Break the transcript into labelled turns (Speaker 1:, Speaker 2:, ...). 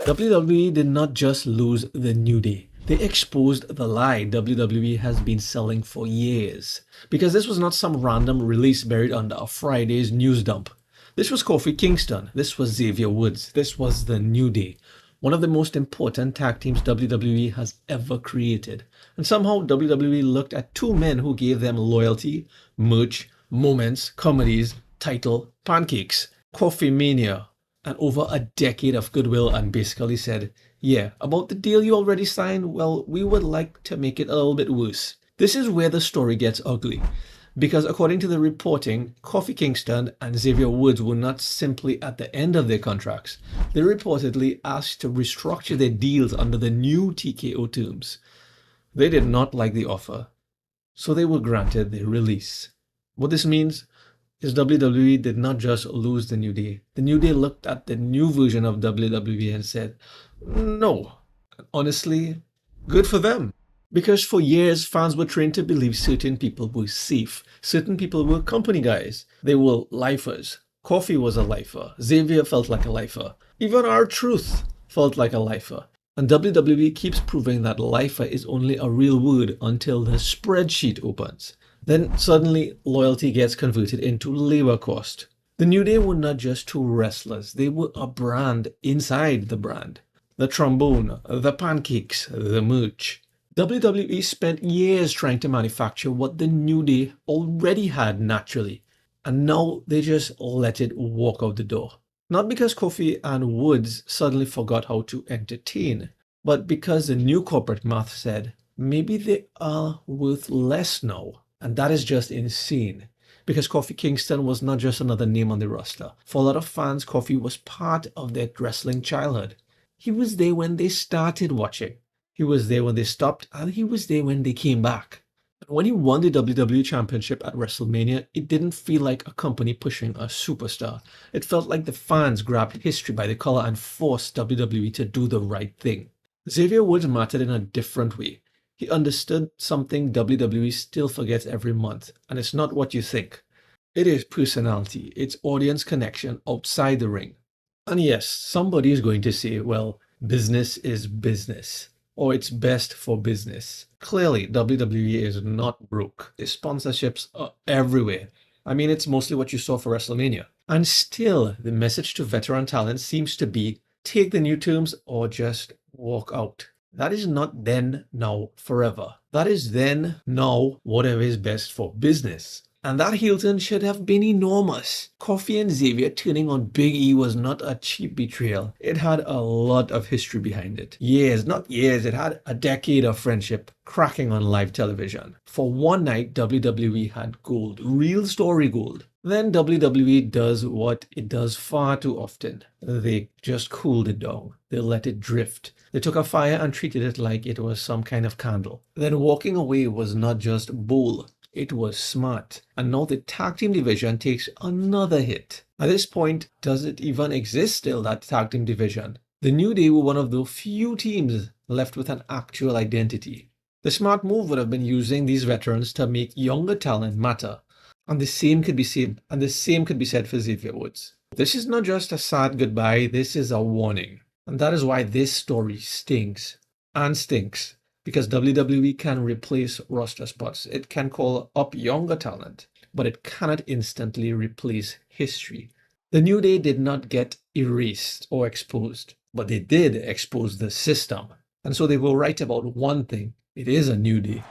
Speaker 1: WWE did not just lose the New Day. They exposed the lie WWE has been selling for years. Because this was not some random release buried under a Friday's news dump. This was Kofi Kingston. This was Xavier Woods. This was the New Day. One of the most important tag teams WWE has ever created. And somehow WWE looked at two men who gave them loyalty, merch, moments, comedies, title, pancakes, Kofi Mania, and over a decade of goodwill, and basically said, yeah, about the deal you already signed, well, we would like to make it a little bit worse. This is where the story gets ugly. Because according to the reporting, Kofi Kingston and Xavier Woods were not simply at the end of their contracts. They reportedly asked to restructure their deals under the new TKO terms. They did not like the offer, so they were granted their release. What this means is WWE did not just lose the New Day. The New Day looked at the new version of WWE and said, no. Honestly, good for them. Because for years, fans were trained to believe certain people were safe. Certain people were company guys. They were lifers. Kofi was a lifer. Xavier felt like a lifer. Even R-Truth felt like a lifer. And WWE keeps proving that lifer is only a real word until the spreadsheet opens. Then suddenly, loyalty gets converted into labor cost. The New Day were not just two wrestlers. They were a brand inside the brand. The trombone, the pancakes, the merch. WWE spent years trying to manufacture what the New Day already had naturally. And now they just let it walk out the door. Not because Kofi and Woods suddenly forgot how to entertain, but because the new corporate math said, maybe they are worth less now. And that is just insane. Because Kofi Kingston was not just another name on the roster. For a lot of fans, Kofi was part of their wrestling childhood. He was there when they started watching. He was there when they stopped, and he was there when they came back. When he won the WWE Championship at WrestleMania, it didn't feel like a company pushing a superstar. It felt like the fans grabbed history by the collar and forced WWE to do the right thing. Xavier Woods mattered in a different way. He understood something WWE still forgets every month, and it's not what you think. It is personality, it's audience connection outside the ring. And yes, somebody is going to say, well, business is business, or it's best for business. Clearly, WWE is not broke. The sponsorships are everywhere. I mean, it's mostly what you saw for WrestleMania. And still, the message to veteran talent seems to be, take the new terms or just walk out. That is not then, now, forever. That is then, now, whatever is best for business. And that heel turn should have been enormous. Kofi and Xavier turning on Big E was not a cheap betrayal. It had a lot of history behind it. Years, not years, it had a decade of friendship cracking on live television. For one night, WWE had gold, real story gold. Then WWE does what it does far too often. They just cooled it down. They let it drift. They took a fire and treated it like it was some kind of candle. Then walking away was not just bold. It was smart. And now the tag team division takes another hit. At this point, does it even exist still, that tag team division? The New Day were one of the few teams left with an actual identity. The smart move would have been using these veterans to make younger talent matter. And the same could be said for Xavier Woods. This is not just a sad goodbye, this is a warning. And that is why this story stings and stinks. Because WWE can replace roster spots. It can call up younger talent, but it cannot instantly replace history. The New Day did not get erased or exposed, but they did expose the system. And so they were right about one thing. It is a New Day.